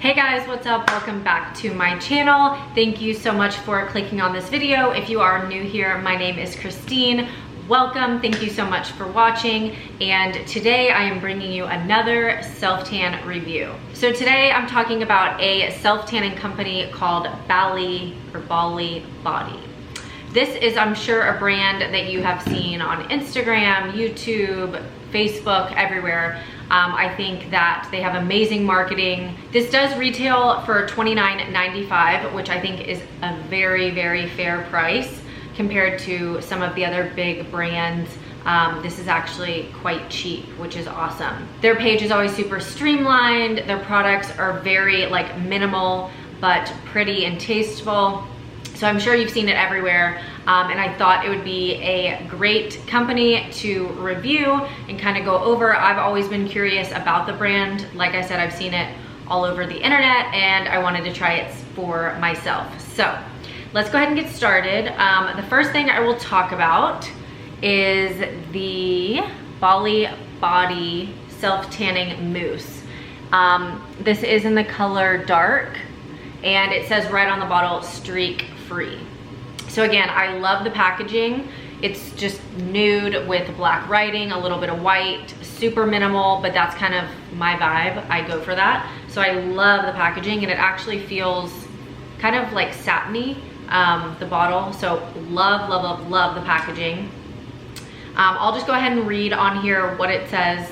Hey guys, what's up? Welcome back to my channel. Thank you so much for clicking on this video. If you are new here, my name is Christine. Welcome, thank you so much for watching. And today I am bringing you another self-tan review. So today I'm talking about a self-tanning company called Bali Body. This is, I'm sure, a brand that you have seen on Instagram, YouTube, Facebook, everywhere. I think that they have amazing marketing. This does retail for $29.95, which I think is a very, very fair price compared to some of the other big brands. This is actually quite cheap, which is awesome. Their page is always super streamlined. Their products are very like minimal, but pretty and tasteful. So I'm sure you've seen it everywhere, and I thought it would be a great company to review and kind of go over. I've always been curious about the brand. Like I said, I've seen it all over the internet and I wanted to try it for myself. So let's go ahead and get started. The first thing I will talk about is the Bali Body Self-Tanning Mousse. This is in the color dark, and it says right on the bottle, streak free. So again, I love the packaging. It's just nude with black writing, a little bit of white, super minimal, but that's kind of my vibe. I go for that. So I love the packaging, and it actually feels kind of like satiny, the bottle. So love, love, love, love the packaging. I'll just go ahead and read on here what it says.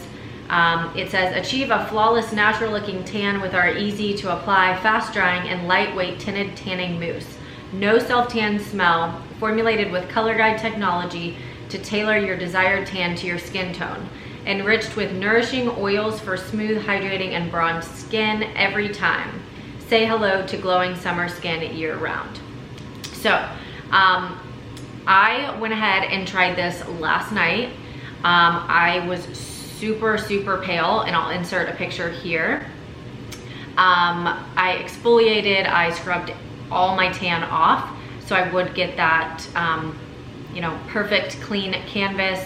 It says, achieve a flawless, natural looking tan with our easy to apply, fast drying, and lightweight tinted tanning mousse. No self-tan smell, formulated with color guide technology to tailor your desired tan to your skin tone. Enriched with nourishing oils for smooth, hydrating, and bronzed skin every time. Say hello to glowing summer skin year round. So, I went ahead and tried this last night. I was super, super pale, and I'll insert a picture here. I exfoliated, I scrubbed all my tan off, so I would get that, you know, perfect clean canvas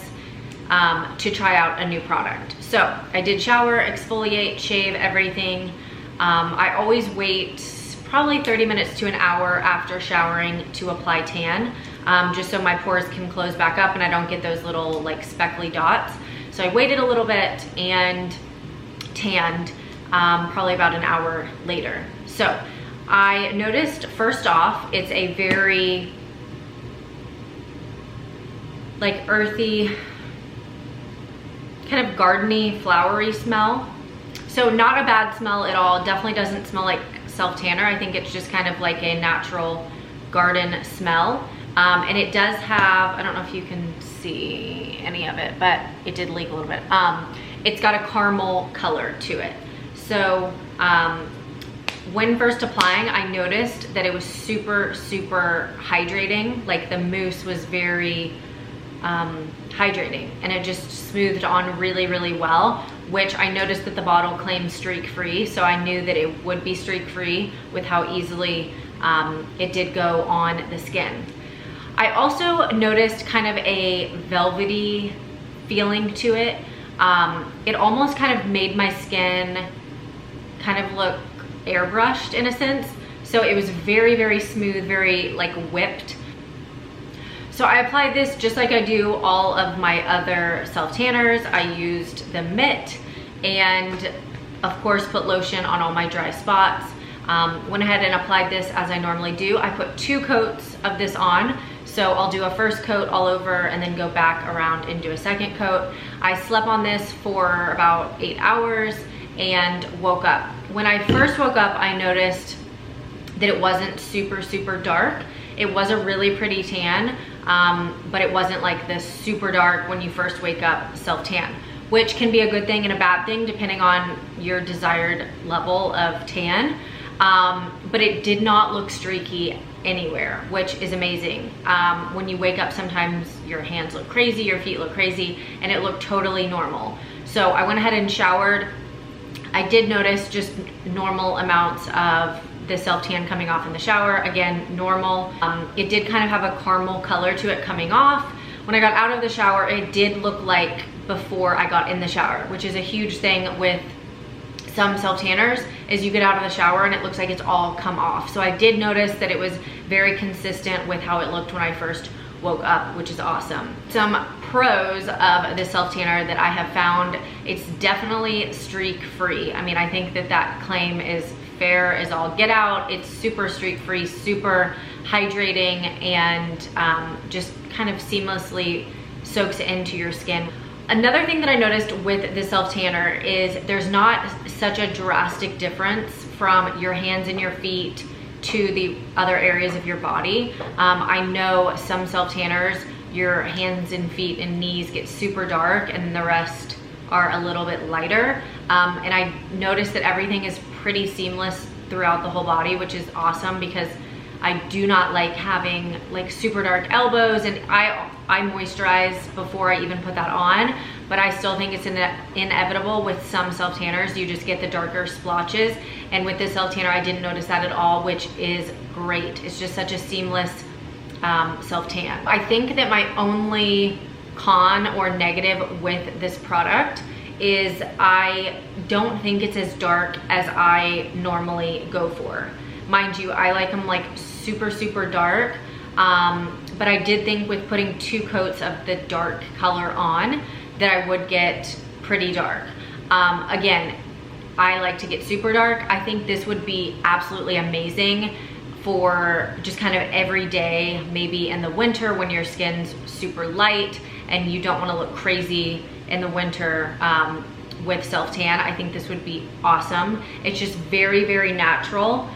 to try out a new product. So I did shower, exfoliate, shave, everything. I always wait probably 30 minutes to an hour after showering to apply tan, just so my pores can close back up and I don't get those little like speckly dots. So I waited a little bit and tanned probably about an hour later. So I noticed, first off, it's a very like earthy, kind of gardeny, flowery smell. So not a bad smell at all. Definitely doesn't smell like self-tanner. I think it's just kind of like a natural garden smell. And it does have, I don't know if you can see any of it, but it did leak a little bit. It's got a caramel color to it. So when first applying, I noticed that it was super, super hydrating. Like the mousse was very hydrating, and it just smoothed on really, really well, which I noticed that the bottle claims streak free. So I knew that it would be streak free with how easily it did go on the skin. I also noticed kind of a velvety feeling to it. It almost kind of made my skin kind of look airbrushed in a sense. So it was very, very smooth, very like whipped. So I applied this just like I do all of my other self-tanners. I used the mitt and of course put lotion on all my dry spots. Went ahead and applied this as I normally do. I put 2 coats of this on. So I'll do a first coat all over and then go back around and do a second coat. I slept on this for about 8 hours and woke up. When I first woke up, I noticed that it wasn't super, super dark. It was a really pretty tan, but it wasn't like this super dark when you first wake up self-tan, which can be a good thing and a bad thing depending on your desired level of tan. But it did not look streaky anywhere, which is amazing. When you wake up, sometimes your hands look crazy, your feet look crazy, and it looked totally normal. So I went ahead and showered. I did notice just normal amounts of the self-tan coming off in the shower. Again, normal. It did kind of have a caramel color to it coming off. When I got out of the shower, it did look like before I got in the shower, which is a huge thing with some self tanners is you get out of the shower and it looks like it's all come off. So I did notice that it was very consistent with how it looked when I first woke up, which is awesome. Some pros of this self tanner that I have found: it's definitely streak free. I mean, I think that that claim is fair as all get out. It's super streak free, super hydrating, and just kind of seamlessly soaks into your skin. Another thing that I noticed with the self tanner is there's not such a drastic difference from your hands and your feet to the other areas of your body. I know some self tanners, your hands and feet and knees get super dark and the rest are a little bit lighter. And I noticed that everything is pretty seamless throughout the whole body, which is awesome because I do not like having like super dark elbows, and I moisturize before I even put that on, but I still think it's inevitable with some self tanners. You just get the darker splotches, and with this self tanner I didn't notice that at all, which is great. It's just such a seamless self tan. I think that my only con or negative with this product is I don't think it's as dark as I normally go for. Mind you, I like them like super dark, but I did think with putting 2 coats of the dark color on that I would get pretty dark. Again, I like to get super dark. I think this would be absolutely amazing for just kind of every day, maybe in the winter when your skin's super light and you don't want to look crazy in the winter with self tan. I think this would be awesome. It's just very natural.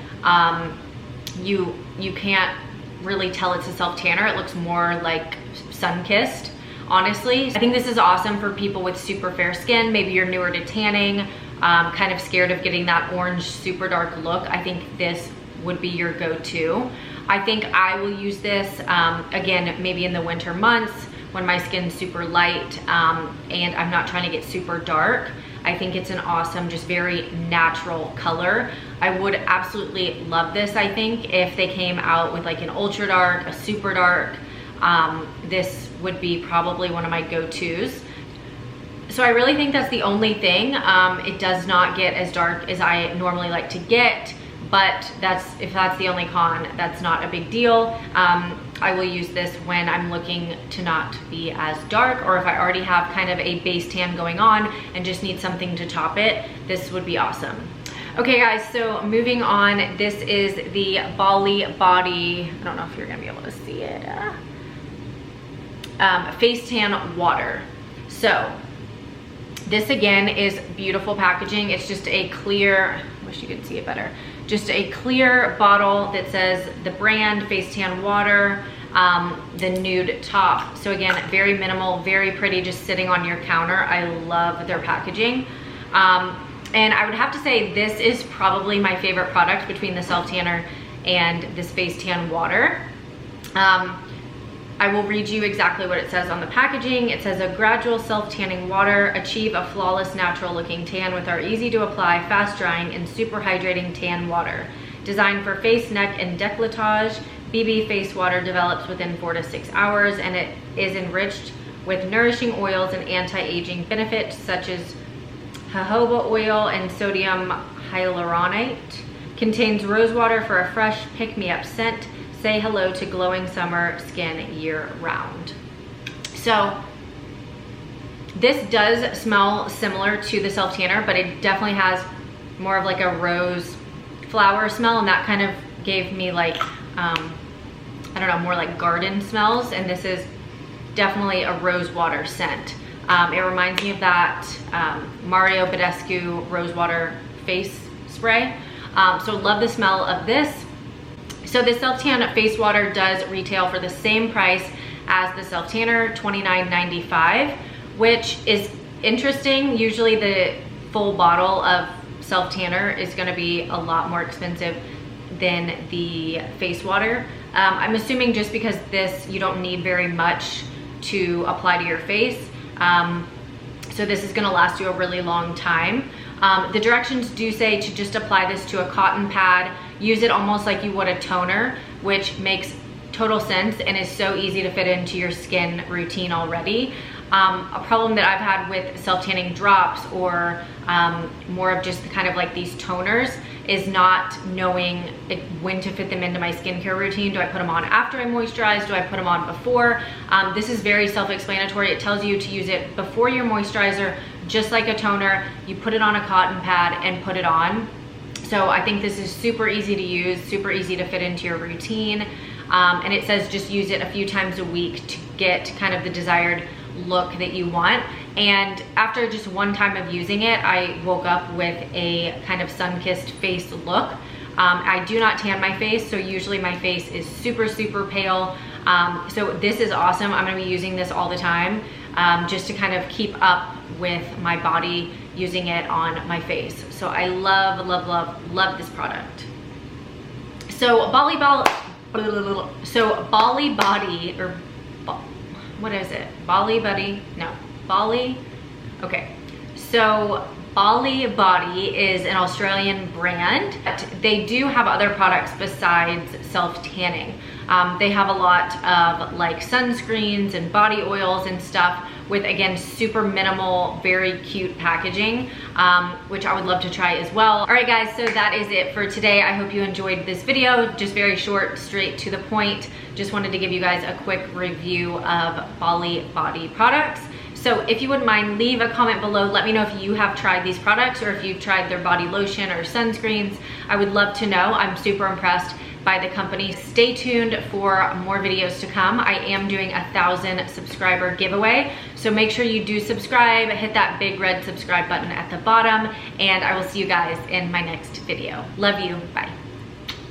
You can't really tell it's a self tanner. It looks more like sun-kissed, honestly. I think this is awesome for people with super fair skin. Maybe you're newer to tanning, kind of scared of getting that orange super dark look. I think this would be your go-to. I think I will use this again maybe in the winter months when my skin's super light and I'm not trying to get super dark. I think it's an awesome, just very natural color. I would absolutely love this, I think, if they came out with like an ultra dark, a super dark. This would be probably one of my go-tos. So I really think that's the only thing. It does not get as dark as I normally like to get, but if that's the only con, that's not a big deal. I will use this when I'm looking to not be as dark, or if I already have kind of a base tan going on and just need something to top it. This would be awesome. Okay guys, so moving on, this is the Bali Body, I don't know if you're gonna be able to see it, face tan water. So this again is beautiful packaging. It's just a clear, I wish you could see it better, just a clear bottle that says the brand, face tan water, the nude top. So again, very minimal, very pretty, just sitting on your counter. I love their packaging. And I would have to say this is probably my favorite product between the self tanner and this face tan water. I will read you exactly what it says on the packaging. It says, a gradual self-tanning water. Achieve a flawless, natural-looking tan with our easy-to-apply, fast-drying, and super hydrating tan water. Designed for face, neck, and décolletage, BB face water develops within 4 to 6 hours, and it is enriched with nourishing oils and anti-aging benefits such as jojoba oil and sodium hyaluronate. Contains rose water for a fresh, pick-me-up scent. Say hello to glowing summer skin year-round. So this does smell similar to the self tanner, but it definitely has more of like a rose flower smell, and that kind of gave me like I don't know, more like garden smells, and this is definitely a rose water scent. It reminds me of that Mario Badescu rose water face spray. So love the smell of this. So the self tan face water does retail for the same price as the self tanner, $29.95, which is interesting. Usually the full bottle of self tanner is going to be a lot more expensive than the face water. I'm assuming just because this, you don't need very much to apply to your face. So this is going to last you a really long time. The directions do say to just apply this to a cotton pad. Use it almost like you would a toner, which makes total sense and is so easy to fit into your skin routine already. A problem that I've had with self-tanning drops or more of just kind of like these toners is not knowing when to fit them into my skincare routine. Do I put them on after I moisturize? Do I put them on before? This is very self-explanatory. It tells you to use it before your moisturizer, just like a toner. You put it on a cotton pad and put it on. So I think this is super easy to use, super easy to fit into your routine. And it says just use it a few times a week to get kind of the desired look that you want. And after just one time of using it, I woke up with a kind of sun-kissed face look. I do not tan my face, so usually my face is super, super pale. So this is awesome. I'm gonna be using this all the time just to kind of keep up with my body using it on my face. So I love, love, love, love this product. So Bali Body, or what is it? Bali Body? No, Bali. Okay, so Bali Body is an Australian brand. They do have other products besides self-tanning. They have a lot of like sunscreens and body oils and stuff with, again, super minimal, very cute packaging, which I would love to try as well. All right, guys, so that is it for today. I hope you enjoyed this video. Just very short, straight to the point. Just wanted to give you guys a quick review of Bali Body products. So if you wouldn't mind, leave a comment below. Let me know if you have tried these products or if you've tried their body lotion or sunscreens. I would love to know. I'm super impressed by the company. Stay tuned for more videos to come. I am doing a 1,000 subscriber giveaway. So make sure you do subscribe, hit that big red subscribe button at the bottom, and I will see you guys in my next video. Love you, bye.